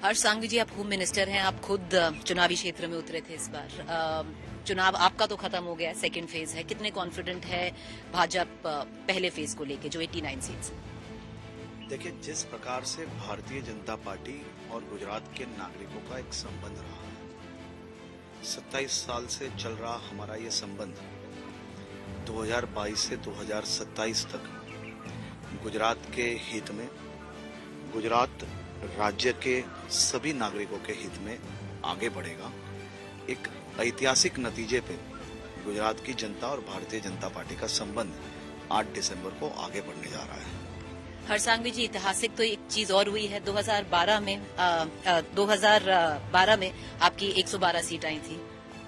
हर्ष सांघवी जी, आप home minister हैं, आप खुद चुनावी क्षेत्र में उतरे थे इस बार। चुनाव आपका तो खत्म हो गया, सेकंड फेज है। कितने कॉन्फिडेंट है भाजपा पहले फेज को लेके जो 89 सीट्स? देखिए, जिस प्रकार से भारतीय जनता पार्टी और गुजरात के नागरिकों का एक संबंध रहा है, 27 साल से चल रहा हमारा ये संबंध 2022 से 2027 तक गुजरात के हित में, गुजरात राज्य के सभी नागरिकों के हित में आगे बढ़ेगा। एक ऐतिहासिक नतीजे पे गुजरात की जनता और भारतीय जनता पार्टी का संबंध 8 दिसंबर को आगे बढ़ने जा रहा है। हर्ष सांघवी जी, ऐतिहासिक तो एक चीज और हुई है। 2012 में आपकी 112 सीट आई थी।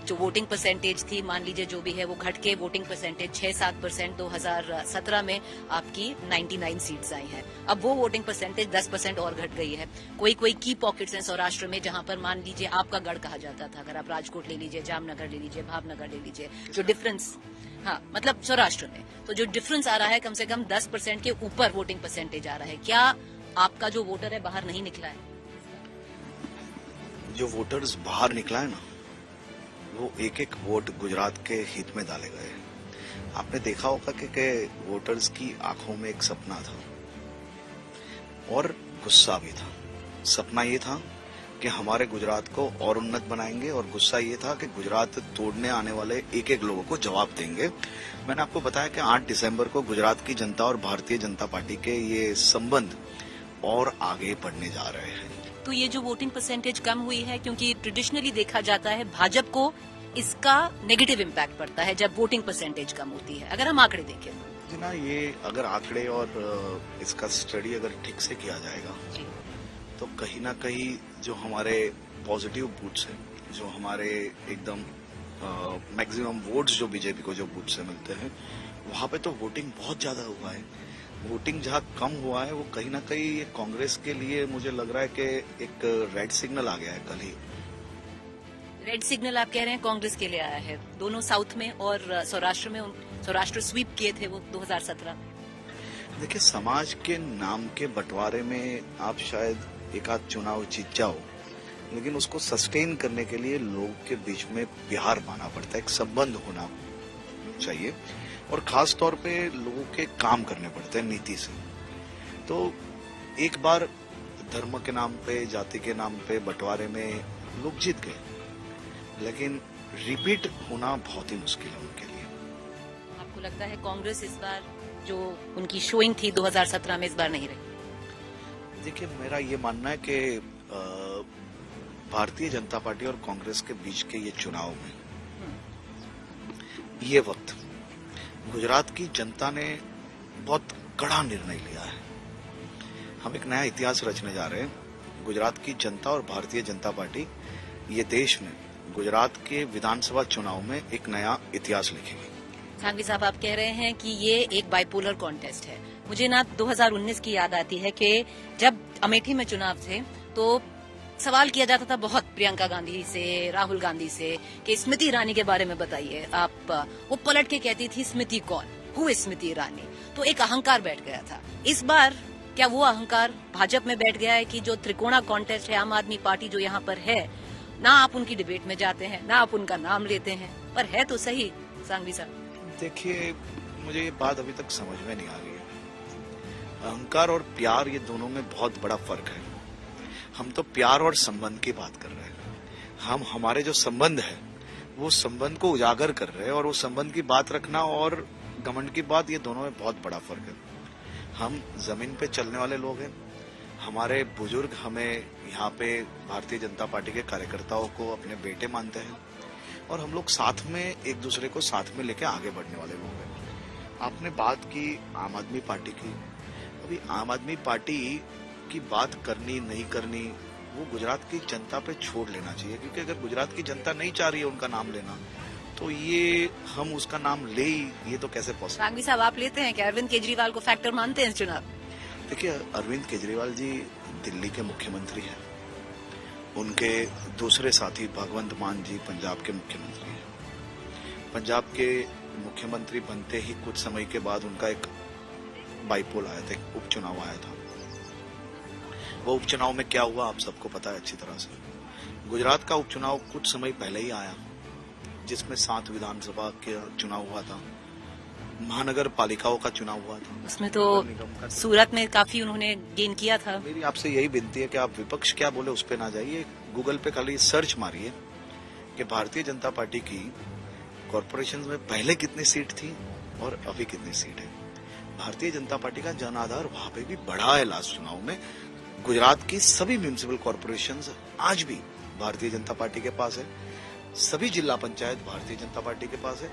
जो वोटिंग परसेंटेज थी, मान लीजिए जो भी है, वो घट के वोटिंग परसेंटेज 6-7%। 2017 में आपकी 99 सीट्स आई हैं। अब वो वोटिंग परसेंटेज 10% और घट गई है। कोई की पॉकेट्स हैं सौराष्ट्र में जहां पर मान लीजिए आपका गढ़ कहा जाता था। अगर आप राजकोट ले लीजिए, जामनगर ले लीजिए, भावनगर ले लीजिए, जो डिफरेंस, हाँ मतलब सौराष्ट्र में तो जो डिफरेंस आ रहा है, कम से कम 10% के ऊपर वोटिंग परसेंटेज आ रहा है। क्या आपका जो वोटर है बाहर नहीं निकला है? जो वोटर्स बाहर निकला है ना, वो एक एक वोट गुजरात के हित में डाले गए। आपने देखा होगा कि वोटर्स की आंखों में एक सपना था और गुस्सा भी था। सपना ये था कि हमारे गुजरात को और उन्नत बनाएंगे, और गुस्सा ये था कि गुजरात तोड़ने आने वाले एक एक लोगों को जवाब देंगे। मैंने आपको बताया कि 8 दिसंबर को गुजरात की जनता और भारतीय जनता पार्टी के ये संबंध और आगे बढ़ने जा रहे हैं। तो ये जो वोटिंग परसेंटेज कम हुई है, क्योंकि ट्रेडिशनली देखा जाता है भाजपा को इसका नेगेटिव इम्पैक्ट पड़ता है जब वोटिंग परसेंटेज कम होती है, अगर हम आंकड़े देखें जी ना, ये अगर आंकड़े और इसका स्टडी अगर ठीक से किया जाएगा तो कहीं ना कहीं जो हमारे पॉजिटिव बूथ्स हैं, जो हमारे एकदम मैक्सिमम वोट्स जो बीजेपी को जो बूथ से मिलते हैं, वहां पे तो वोटिंग बहुत ज्यादा हुआ है। वोटिंग जहां कम हुआ है वो कहीं ना कहीं कांग्रेस के लिए मुझे लग रहा है कि एक रेड सिग्नल आ गया है। कल ही रेड सिग्नल आप कह रहे हैं कांग्रेस के लिए आया है। दोनों साउथ में और सौराष्ट्र में, सौराष्ट्र स्वीप किए थे वो 2017 में। देखिए, समाज के नाम के बंटवारे में आप शायद एक आध चुनाव जीत जाओ, लेकिन उसको सस्टेन करने के लिए लोगों के बीच में प्यार पाना पड़ता है, एक संबंध होना चाहिए, और खास तौर पे लोगों के काम करने पड़ते हैं नीति से। तो एक बार धर्म के नाम पे, जाति के नाम पे बंटवारे में लोग जीत गए, लेकिन रिपीट होना बहुत ही मुश्किल है उनके लिए। आपको लगता है कांग्रेस इस बार जो उनकी शोइंग थी 2017 में इस बार नहीं रही? देखिए, मेरा ये मानना है कि भारतीय जनता पार्टी और कांग्रेस के बीच के ये चुनाव में ये वक्त गुजरात की जनता ने बहुत कड़ा निर्णय लिया है। हम एक नया इतिहास रचने जा रहे हैं। गुजरात की जनता और भारतीय जनता पार्टी ये देश में गुजरात के विधानसभा चुनाव में एक नया इतिहास लिखेगी। सांघवी साहब, आप कह रहे हैं कि ये एक बाइपोलर कॉन्टेस्ट है। मुझे ना 2019 की याद आती है कि जब अमेठी में चुनाव थे तो सवाल किया जाता था बहुत प्रियंका गांधी से, राहुल गांधी से, कि स्मृति ईरानी के बारे में बताइए आप। वो पलट के कहती थी स्मृति कौन, हु इज स्मृति ईरानी। तो एक अहंकार बैठ गया था। इस बार क्या वो अहंकार भाजपा में बैठ गया है कि जो त्रिकोणा कॉन्टेस्ट है, आम आदमी पार्टी जो यहाँ पर है, ना आप उनकी डिबेट में जाते हैं, ना आप उनका नाम लेते हैं, पर है तो सही सांघवी साहब। देखिए, मुझे ये बात अभी तक समझ में नहीं आ रही है। अहंकार और प्यार, ये दोनों में बहुत बड़ा फर्क है। हम तो प्यार और संबंध की बात कर रहे हैं। हम हमारे जो संबंध है वो संबंध को उजागर कर रहे हैं, और वो संबंध की बात रखना और घमंड की बात, ये दोनों में बहुत बड़ा फर्क है। हम जमीन पे चलने वाले लोग हैं। हमारे बुजुर्ग हमें यहाँ पे भारतीय जनता पार्टी के कार्यकर्ताओं को अपने बेटे मानते हैं, और हम लोग साथ में एक दूसरे को साथ में लेके आगे बढ़ने वाले लोग हैं। आपने बात की आम आदमी पार्टी की। अभी आम आदमी पार्टी की बात करनी नहीं करनी वो गुजरात की जनता पे छोड़ लेना चाहिए, क्योंकि अगर गुजरात की जनता नहीं चाह रही है उनका नाम लेना, तो ये हम उसका नाम ले ही, ये तो कैसे पॉसिबल। सांघवी साहब, आप लेते हैं क्या अरविंद केजरीवाल को फैक्टर मानते हैं इस चुनाव? देखिए, अरविंद केजरीवाल जी दिल्ली के मुख्यमंत्री हैं। उनके दूसरे साथी भगवंत मान जी पंजाब के मुख्यमंत्री हैं। पंजाब के मुख्यमंत्री बनते ही कुछ समय के बाद उनका एक बाईपोल आया था, एक उपचुनाव आया था। वो उपचुनाव में क्या हुआ आप सबको पता है अच्छी तरह से। गुजरात का उपचुनाव कुछ समय पहले ही आया, जिसमें 7 विधानसभा के चुनाव हुआ था, महानगर पालिकाओं का चुनाव हुआ था, उसमें तो सूरत में काफी उन्होंने गेन किया था। मेरी आपसे यही विनती है कि आप विपक्ष क्या बोले उस पर ना जाइए, गूगल पे खाली सर्च मारिए कि भारतीय जनता पार्टी की कॉरपोरेशन में पहले कितनी सीट थी और अभी कितनी सीट है। भारतीय जनता पार्टी का जन आधार वहां पे भी बढ़ा है। लास्ट चुनाव में गुजरात की सभी म्यूनिसिपल कॉरपोरेशन आज भी भारतीय जनता पार्टी के पास है, सभी जिला पंचायत भारतीय जनता पार्टी के पास है,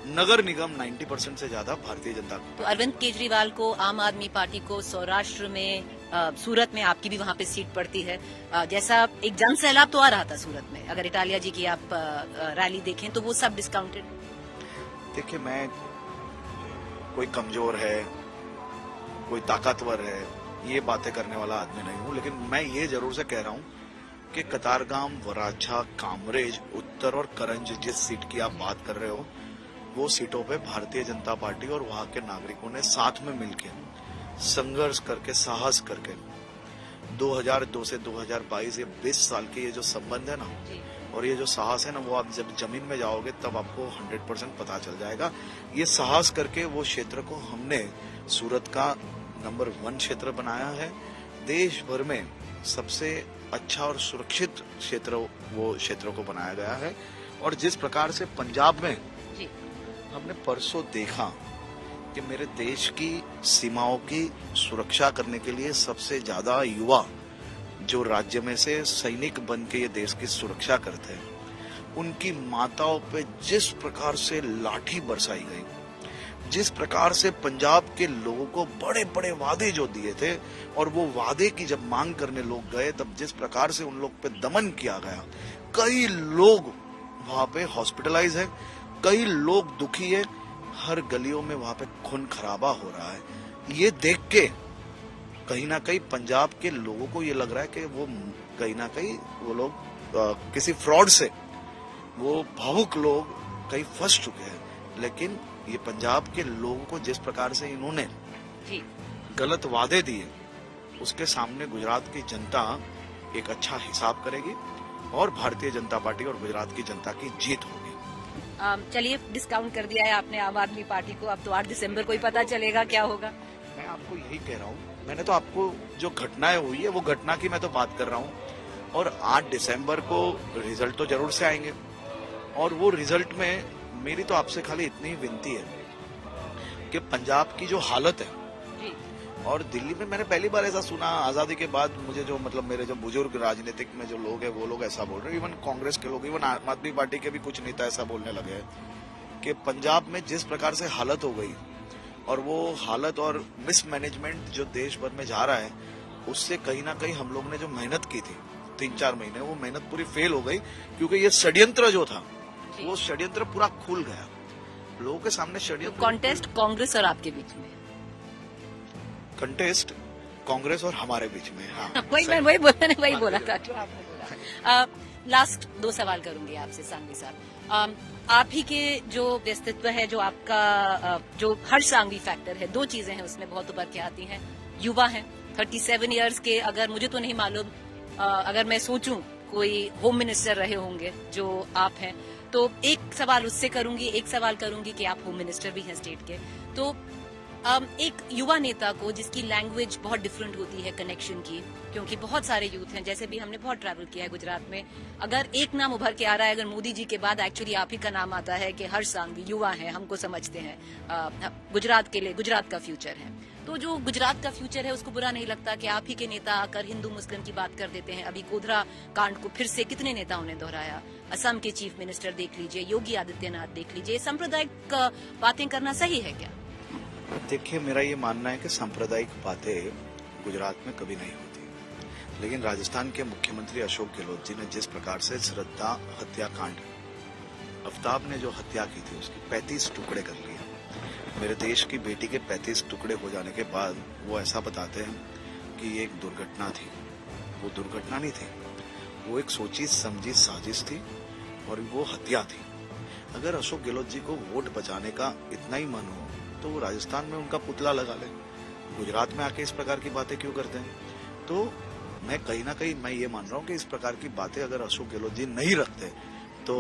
नगर निगम 90% से ज्यादा भारतीय जनता। तो अरविंद केजरीवाल को, आम आदमी पार्टी को सौराष्ट्र में, सूरत में आपकी भी वहाँ पे सीट पड़ती है, जैसा एक जन सैलाब तो आ रहा था सूरत में, अगर इटालिया जी की आप रैली देखें तो वो सब डिस्काउंटेड। देखिए, मैं कोई कमजोर है, कोई ताकतवर है, ये बातें करने वाला आदमी नहीं हूँ, लेकिन मैं ये जरूर से कह रहा हूँ कि कतारगाम, वराछा, कामरेज, उत्तर और करंज जिस सीट की आप बात कर रहे हो, वो सीटों पे भारतीय जनता पार्टी और वहां के नागरिकों ने साथ में मिलकर संघर्ष करके, साहस करके 2002 से 2022 ये 20 साल के ये जो संबंध है ना, और ये जो साहस है ना, वो आप जब जमीन में जाओगे तब आपको 100% पता चल जाएगा। ये साहस करके वो क्षेत्र को हमने सूरत का नंबर 1 क्षेत्र बनाया है। देश भर में सबसे अच्छा और सुरक्षित क्षेत्र वो क्षेत्रों को बनाया गया है। और जिस प्रकार से पंजाब में हमने परसों देखा कि मेरे देश की सीमाओं की सुरक्षा करने के लिए सबसे ज्यादा युवा जो राज्य में से सैनिक बन के ये देश की सुरक्षा करते हैं, उनकी माताओं पे जिस प्रकार से लाठी बरसाई गई, जिस प्रकार से पंजाब के लोगों को बड़े बड़े वादे जो दिए थे और वो वादे की जब मांग करने लोग गए, तब जिस प्रकार से उन लोग पे दमन किया गया, कई लोग वहां पे हॉस्पिटलाइज है, कई लोग दुखी है, हर गलियों में वहां पे खून खराबा हो रहा है। ये देख के कहीं ना कहीं पंजाब के लोगों को ये लग रहा है कि वो कहीं ना कहीं वो लोग किसी फ्रॉड से, वो भावुक लोग कहीं फंस चुके हैं। लेकिन ये पंजाब के लोगों को जिस प्रकार से इन्होंने गलत वादे दिए, उसके सामने गुजरात की जनता एक अच्छा हिसाब करेगी और भारतीय जनता पार्टी और गुजरात की जनता की जीत होगी। चलिए, डिस्काउंट कर दिया है आपने आम आदमी पार्टी को, अब तो 8 दिसंबर को ही पता चलेगा क्या होगा। मैं आपको यही कह रहा हूँ, मैंने तो आपको जो घटनाएं हुई है वो घटना की मैं तो बात कर रहा हूँ, और 8 दिसंबर को रिजल्ट तो जरूर से आएंगे, और वो रिजल्ट में मेरी तो आपसे खाली इतनी ही विनती है कि पंजाब की जो हालत है, और दिल्ली में मैंने पहली बार ऐसा सुना आजादी के बाद, मुझे जो मतलब मेरे जो बुजुर्ग राजनीतिक में जो लोग हैं वो लोग ऐसा बोल रहे हैं, इवन कांग्रेस के लोग, इवन आम आदमी पार्टी के भी कुछ नेता ऐसा बोलने लगे हैं कि पंजाब में जिस प्रकार से हालत हो गई, और वो हालत और मिसमैनेजमेंट जो देश भर में जा रहा है, उससे कहीं ना कहीं हम लोग ने जो मेहनत की थी 3-4 महीने, वो मेहनत पूरी फेल हो गई, क्योंकि ये षड्यंत्र जो था वो षड्यंत्र पूरा खुल गया लोगों के सामने। षड्यंत्र कॉन्टेस्ट कांग्रेस और आपके बीच में, कंटेस्ट कांग्रेस और हमारे बीच में। हाँ, वही बोला था जो आपने बोला। लास्ट 2 सवाल करूंगी आपसे सांघवी साहब। आप ही के जो व्यक्तित्व है, जो आपका जो हर सांघवी फैक्टर है, 2 चीजें हैं उसमें बहुत उभर के आती हैं। युवा हैं, 37 इयर्स के, अगर मुझे तो नहीं मालूम, अगर मैं सोचूं कोई होम मिनिस्टर रहे होंगे जो आप हैं, तो एक सवाल उससे करूंगी, एक सवाल करूंगी कि आप होम मिनिस्टर भी हैं स्टेट के, तो एक युवा नेता को जिसकी लैंग्वेज बहुत डिफरेंट होती है कनेक्शन की, क्योंकि बहुत सारे यूथ हैं, जैसे भी हमने बहुत ट्रैवल किया है गुजरात में, अगर एक नाम उभर के आ रहा है, अगर मोदी जी के बाद एक्चुअली आप ही का नाम आता है कि हर्ष सांघवी युवा है, हमको समझते हैं, गुजरात के लिए गुजरात का फ्यूचर है, तो जो गुजरात का फ्यूचर है उसको बुरा नहीं लगता कि आप ही के नेता आकर हिंदू मुस्लिम की बात कर देते हैं। अभी गोधरा कांड को फिर से कितने नेताओं ने दोहराया, असम के चीफ मिनिस्टर देख लीजिए, योगी आदित्यनाथ देख लीजिए, सांप्रदायिक बातें करना सही है क्या? देखिए, मेरा ये मानना है कि सांप्रदायिक बातें गुजरात में कभी नहीं होती, लेकिन राजस्थान के मुख्यमंत्री अशोक गहलोत जी ने जिस प्रकार से श्रद्धा हत्याकांड, आफ्ताब ने जो हत्या की थी उसकी 35 टुकड़े कर लिए, मेरे देश की बेटी के 35 टुकड़े हो जाने के बाद वो ऐसा बताते हैं कि ये एक दुर्घटना थी। वो दुर्घटना नहीं थी, वो एक सोची समझी साजिश थी और वो हत्या थी। अगर अशोक गहलोत जी को वोट बचाने का इतना ही मन हो तो वो राजस्थान में उनका पुतला लगा ले, गुजरात में आके इस प्रकार की बातें क्यों करते हैं? तो मैं कहीं ना कहीं मैं ये मान रहा हूँ कि इस प्रकार की बातें अगर अशोक गहलोत जी नहीं रखते तो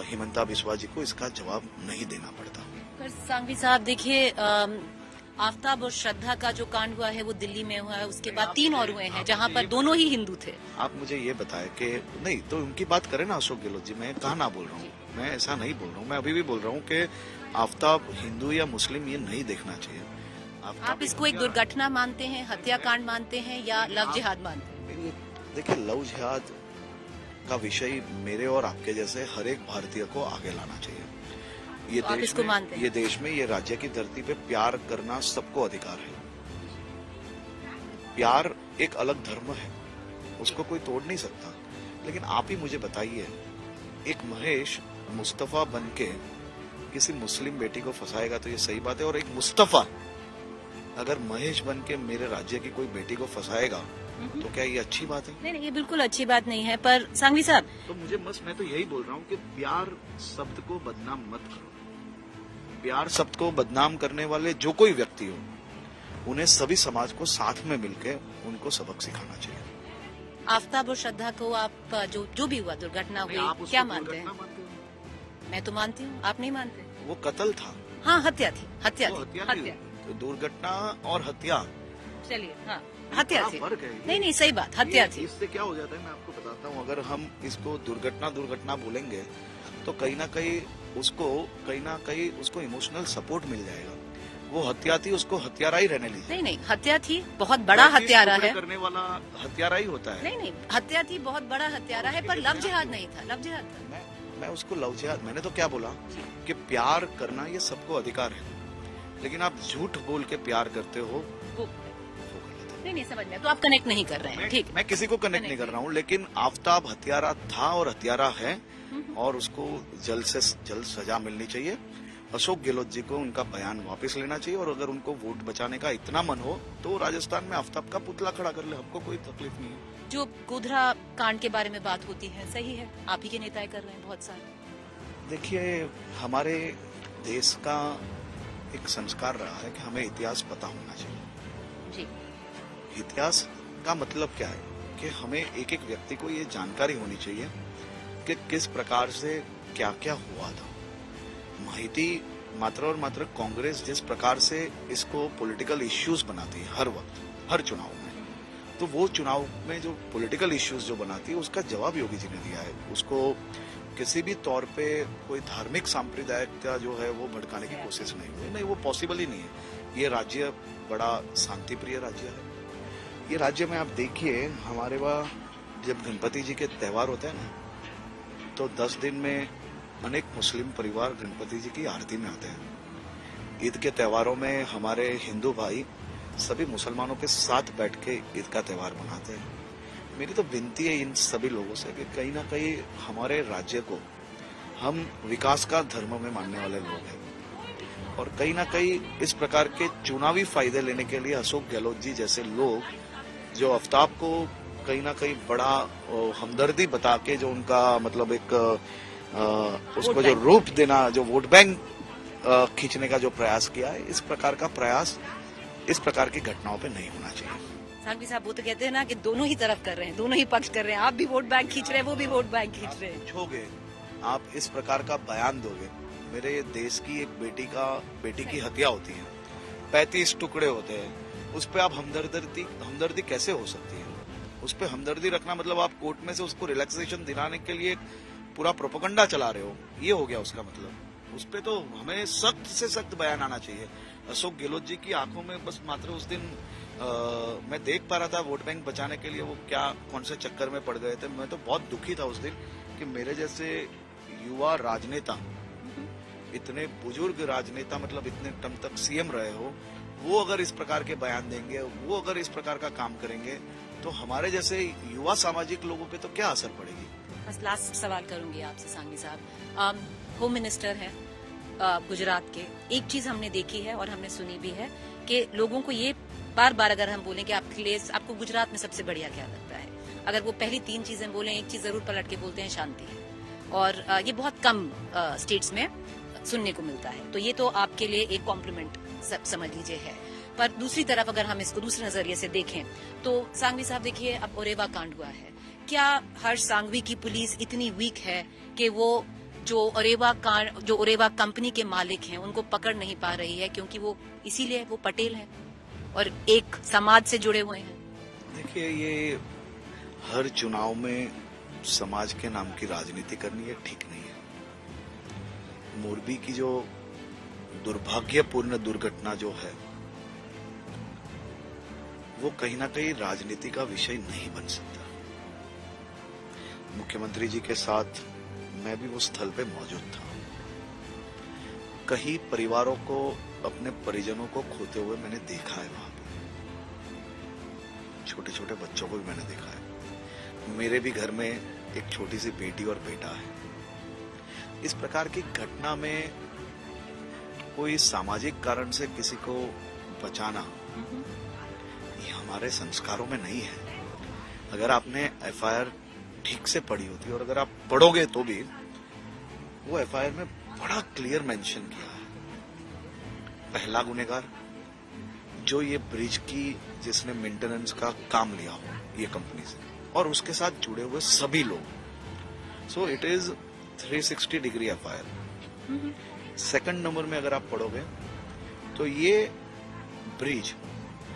हिमंता बिस्वा जी को इसका जवाब नहीं देना पड़ता। पर सांघवी साहब देखिए, आफ्ताब और श्रद्धा का जो कांड हुआ है वो दिल्ली में हुआ है, उसके बाद 3 और हुए हैं जहां पर दोनों ही हिंदू थे। आप मुझे ये बताएं कि नहीं तो उनकी बात करें ना अशोक गहलोत जी, मैं कहाँ ना बोल रहा हूँ, मैं ऐसा नहीं बोल रहा हूँ, मैं अभी भी बोल रहा हूँ कि आफ्ताब हिंदू या मुस्लिम ये नहीं देखना चाहिए। आप इसको एक दुर्घटना मानते हैं, हत्याकांड मानते हैं या लव जिहाद मानते हैं? देखिए, लव जिहाद का विषय मेरे और आपके जैसे हर एक भारतीय को आगे लाना चाहिए। ये तो आप इसको मानते हैं? ये देश में, ये राज्य की धरती पे प्यार करना सबको अधिकार है। प्यार एक अलग धर्म है, उसको कोई तोड़ नहीं सकता। लेकिन आप ही मुझे बताइए, एक महेश मुस्तफा बनके किसी मुस्लिम बेटी को फंसाएगा तो ये सही बात है? और एक मुस्तफा अगर महेश बन के मेरे राज्य की कोई बेटी को फंसाएगा तो क्या ये अच्छी बात है? नहीं, ये बिल्कुल अच्छी बात नहीं है। पर सांघवी साहब, तो मैं तो यही बोल रहा हूँ कि प्यार शब्द को बदनाम मत करो। प्यार शब्द को बदनाम करने वाले जो कोई व्यक्ति हो, उन्हें सभी समाज को साथ में मिलकर उनको सबक सिखाना चाहिए। आफ्ताब और श्रद्धा को आप जो भी हुआ, दुर्घटना हुई, क्या मानते हैं? मैं तो मानती हूँ, आप नहीं मानते? वो कत्ल था। हाँ, हत्या थी, हत्या वो थी, हत्या हत्या। तो दुर्घटना और हत्या, चलिए, हाँ, हत्या थी। फर्क है। नहीं, सही बात, हत्या थी। इससे क्या हो जाता है मैं आपको बताता हूँ। अगर हम इसको दुर्घटना बोलेंगे तो कहीं ना कहीं उसको इमोशनल सपोर्ट मिल जाएगा। वो हत्या थी, उसको हत्यारा ही रहने लीजिए। नहीं, हत्या थी, बहुत बड़ा हत्यारा है। करने वाला हत्यारा ही होता है। नहीं, हत्या थी, बहुत बड़ा हत्यारा है, पर लव जिहाद नहीं था, लव जिहाद था। मैं उसको लव जिहाद, मैंने तो क्या बोला कि प्यार करना ये सबको अधिकार है, लेकिन आप झूठ बोल के प्यार करते हो वो नहीं समझ में, तो आप कनेक्ट नहीं कर रहे हैं। ठीक, मैं किसी को कनेक्ट नहीं कर रहा हूँ, लेकिन आफ्ताब हत्यारा था और हत्यारा है, और उसको जल्द से जल्द सजा मिलनी चाहिए। अशोक गहलोत जी को उनका बयान वापस लेना चाहिए, और अगर उनको वोट बचाने का इतना मन हो तो राजस्थान में आफ्ताब का पुतला खड़ा कर ले, हमको कोई तकलीफ नहीं है। जो गोधरा कांड के बारे में बात होती है, सही है, आप ही के नेता कर रहे हैं बहुत सारे। देखिए, हमारे देश का एक संस्कार रहा है कि हमें इतिहास पता होना चाहिए जी। इतिहास का मतलब क्या है कि हमें एक एक व्यक्ति को ये जानकारी होनी चाहिए कि किस प्रकार से क्या क्या हुआ था। माहिती मात्र और मात्र कांग्रेस जिस प्रकार से इसको पॉलिटिकल इश्यूज बनाती है हर वक्त, हर चुनाव में, तो वो चुनाव में जो पॉलिटिकल इश्यूज जो बनाती है उसका जवाब योगी जी ने दिया है। उसको किसी भी तौर पे कोई धार्मिक सांप्रदायिकता जो है वो भड़काने की कोशिश नहीं हुई। नहीं, वो पॉसिबल ही नहीं है। ये राज्य बड़ा शांति प्रिय राज्य है। ये राज्य में आप देखिए, हमारे वहाँ जब गणपति जी के त्योहार होते हैं ना, तो 10 दिन में अनेक मुस्लिम परिवार गणपति जी की आरती में आते हैं। ईद के त्योहारों में हमारे हिंदू भाई सभी मुसलमानों के साथ बैठ के ईद का त्योहार मनाते हैं। मेरी तो विनती है इन सभी लोगों से कि कहीं ना कहीं हमारे राज्य को, हम विकास का धर्म में मानने वाले लोग हैं, और कहीं ना कहीं इस प्रकार के चुनावी फायदे लेने के लिए अशोक गहलोत जी जैसे लोग जो आफ्ताब को कहीं ना कहीं बड़ा हमदर्दी बता के जो उनका मतलब एक उसको जो रूप देना, जो वोट बैंक खींचने का जो प्रयास किया है, इस प्रकार का प्रयास इस प्रकार की घटनाओं पे नहीं होना चाहिए। सांघवी साहब, वो तो कहते हैं ना कि दोनों ही तरफ कर रहे हैं, दोनों ही पक्ष कर रहे हैं। आप भी वोट बैंक खींच रहे हैं, वो भी वोट बैंक खींच रहे हैं। पूछोगे, आप इस प्रकार का बयान दोगे, मेरे देश की एक बेटी की हत्या होती है, 35 टुकड़े होते हैं, उस पे आप हमदर्दी कैसे हो सकती है? उस पे हमदर्दी रखना मतलब आप कोर्ट में से उसको रिलैक्सेशन दिलाने के लिए पूरा प्रोपेगेंडा चला रहे हो, ये हो गया उसका मतलब। उस पे तो हमें सख्त से सख्त बयान आना चाहिए। अशोक गहलोत जी की आंखों में बस मात्र उस दिन मैं देख पा रहा था वोट बैंक बचाने के लिए वो कौन से चक्कर में पड़ गए थे। मैं तो बहुत दुखी था उस दिन कि मेरे जैसे युवा राजनेता, इतने बुजुर्ग राजनेता, मतलब इतने टाइम तक सीएम रहे हो, वो अगर इस प्रकार के बयान देंगे, वो अगर इस प्रकार का काम करेंगे, तो हमारे जैसे युवा सामाजिक लोगों पे तो क्या असर पड़ेगी। बस लास्ट सवाल करूंगी आपसे सांघवी साहब, होम मिनिस्टर है गुजरात के। एक चीज हमने देखी है और हमने सुनी भी है कि लोगों को ये बार बार अगर हम बोलें कि आपको गुजरात में सबसे बढ़िया क्या लगता है, अगर वो पहली 3 चीजें बोले, एक चीज जरूर पलट के बोलते हैं शांति है, और ये बहुत कम स्टेट्स में सुनने को मिलता है। तो ये तो आपके लिए एक कॉम्प्लीमेंट समझ लीजिए है। पर दूसरी तरफ अगर हम इसको दूसरे नजरिए से देखें तो सांघवी साहब देखिए, अब ओरेवा कांड हुआ है, क्या हर्ष सांघवी की पुलिस इतनी वीक है कि वो जो ओरेवा कंपनी के मालिक हैं उनको पकड़ नहीं पा रही है, क्योंकि वो इसीलिए वो पटेल हैं और एक समाज से जुड़े हुए हैं? देखिए, ये हर चुनाव में समाज के नाम की राजनीति करनी है ठीक नहीं है। मोरबी की जो दुर्भाग्यपूर्ण दुर्घटना जो है वो कहीं ना कहीं राजनीति का विषय नहीं बन सकता। मुख्यमंत्री जी के साथ मैं भी उस स्थल पे मौजूद था। कई परिवारों को, अपने परिजनों को खोते हुए मैंने देखा है वहां पे। छोटे छोटे बच्चों को भी मैंने देखा है। मेरे भी घर में एक छोटी सी बेटी और बेटा है। इस प्रकार की घटना में कोई सामाजिक कारण से किसी को बचाना ये हमारे संस्कारों में नहीं है। अगर आपने एफआईआर ठीक से पढ़ी होती और अगर आप पढ़ोगे तो भी वो एफआईआर में बड़ा क्लियर मेंशन किया है। पहला गुनहगार जो ये ब्रिज की, जिसने मेंटेनेंस का काम लिया हो ये कंपनी से, और उसके साथ जुड़े हुए सभी लोग। So it is 360 degree FIR. Second number में अगर आप पढ़ोगे तो ये ब्रिज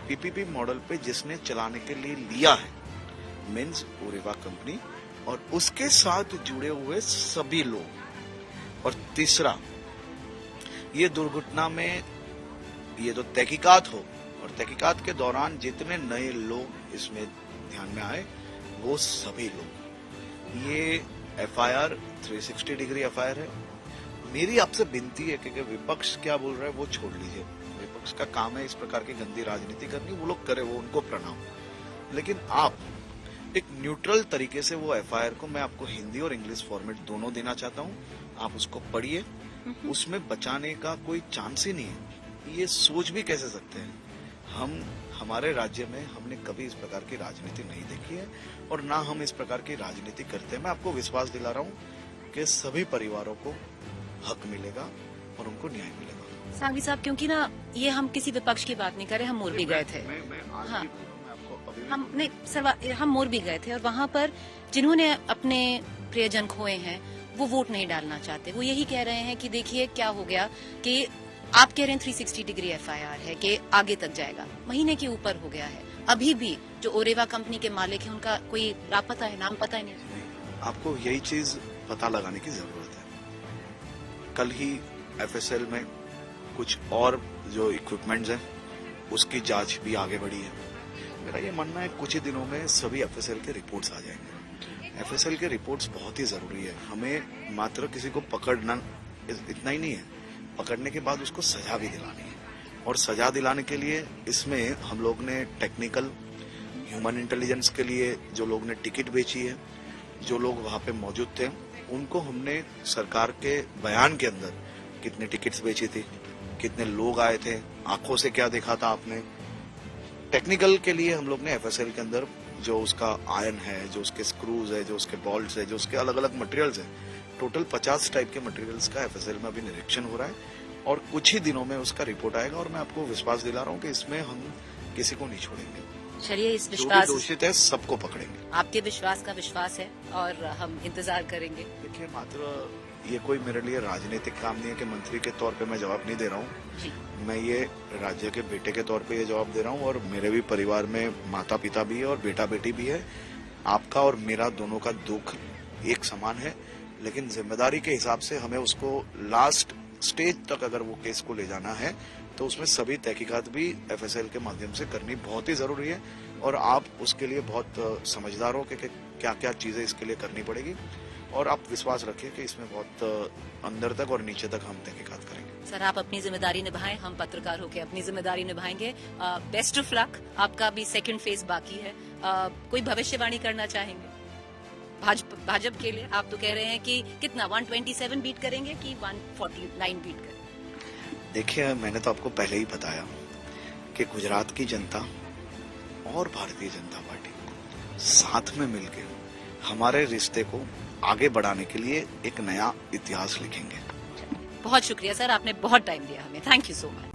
पीपीपी मॉडल पे जिसने चलाने के लिए लिया है, मीन्स ओरेवा कंपनी और उसके साथ जुड़े हुए सभी लोग। और तीसरा, ये दुर्घटना में ये तो तहकीकात हो, और तहकीकात के दौरान जितने नए लोग इसमें ध्यान में आए वो सभी लोग। ये एफआईआर 360 डिग्री एफआईआर है। मेरी आपसे विनती है कि विपक्ष क्या बोल रहा है वो छोड़ लीजिए। विपक्ष का काम है इस प्रकार की गंदी राजनीति करनी, वो लोग करे, वो उनको प्रणाम। लेकिन आप एक न्यूट्रल तरीके से वो एफआईआर को, मैं आपको हिंदी और इंग्लिश फॉर्मेट दोनों देना चाहता हूँ, आप उसको पढ़िए। उसमें बचाने का कोई चांस ही नहीं है। ये सोच भी कैसे सकते हैं? हमारे राज्य में हमने कभी इस प्रकार की राजनीति नहीं देखी है और ना हम इस प्रकार की राजनीति करते हैं। मैं आपको विश्वास दिला रहा हूँ कि सभी परिवारों को हक मिलेगा और उनको न्याय मिलेगा। सांघवी साहब, क्योंकि ना ये हम किसी विपक्ष की बात नहीं कर रहे, हम मोरबी गए थे। हाँ, हम मोरबी गए थे और वहाँ पर जिन्होंने अपने प्रियजन खोए हैं वो वोट नहीं डालना चाहते। वो यही कह रहे हैं कि देखिए क्या हो गया कि आप कह रहे हैं 360 डिग्री एफआईआर है कि आगे तक जाएगा, महीने के ऊपर हो गया है, अभी भी जो ओरेवा कंपनी के मालिक हैं उनका कोई लापता है, नाम पता ही नहीं। आपको यही चीज पता लगाने की जरूरत है। कल ही एफएसएल में कुछ और जो इक्विपमेंट्स हैं उसकी जांच भी आगे बढ़ी है। मेरा ये मानना है कुछ ही दिनों में सभी एफएसएल के रिपोर्ट्स आ जाएंगे। एफएसएल के रिपोर्ट्स बहुत ही जरूरी है। हमें मात्र किसी को पकड़ना इतना ही नहीं है, पकड़ने के बाद उसको सजा भी दिलानी है। और सजा दिलाने के लिए इसमें हम लोग ने टेक्निकल, ह्यूमन इंटेलिजेंस के लिए जो लोग ने टिकट बेची है, जो लोग वहां पे मौजूद थे, उनको हमने सरकार के बयान के अंदर कितने टिकट्स बेची थी, कितने लोग आए थे, आंखों से क्या देखा था आपने। टेक्निकल के लिए हम लोग ने एफएसएल के अंदर जो उसका आयरन है, जो उसके स्क्रूज है, जो उसके बोल्ट्स है, जो उसके अलग अलग मटेरियल्स है, टोटल 50 टाइप के मटेरियल्स का एफएसएल में अभी निरीक्षण हो रहा है और कुछ ही दिनों में उसका रिपोर्ट आएगा। और मैं आपको विश्वास दिला रहा हूँ कि इसमें हम किसी को नहीं छोड़ेंगे। चलिए, इस जो विश्वास, भी दोषित है सबको पकड़ेंगे। आपके विश्वास का विश्वास है और हम इंतजार करेंगे। देखिए, मात्र ये कोई मेरे लिए राजनीतिक काम नहीं है कि मंत्री के तौर पे मैं जवाब नहीं दे रहा हूँ। मैं ये राज्य के बेटे के तौर पे ये जवाब दे रहा हूँ और मेरे भी परिवार में माता पिता भी है और बेटा बेटी भी है। आपका और मेरा दोनों का दुख एक समान है, लेकिन जिम्मेदारी के हिसाब से हमें उसको लास्ट स्टेज तक अगर वो केस को ले जाना है तो उसमें सभी तहकीकात भी एफएसएल के माध्यम से करनी बहुत ही जरूरी है। और आप उसके लिए बहुत समझदार हो कि क्या क्या चीजें इसके लिए करनी पड़ेगी। और आप विश्वास रखिए कि इसमें बहुत अंदर तक और नीचे तक हम तहकीकात करेंगे। सर, आप अपनी जिम्मेदारी निभाएं, हम पत्रकार होकर अपनी जिम्मेदारी निभाएंगे। Best of luck. आपका भी सेकंड फेज बाकी है। कोई भविष्यवाणी करना चाहेंगे भाजपा के लिए? आप तो कह रहे हैं कि कितना 127 बीट करेंगे कि 149 बीट करेंगे? देखिए, मैंने तो आपको पहले ही बताया कि गुजरात की जनता और भारतीय जनता पार्टी साथ में मिलकर हमारे रिश्ते को आगे बढ़ाने के लिए एक नया इतिहास लिखेंगे। बहुत शुक्रिया सर, आपने बहुत टाइम दिया हमें। Thank you so much.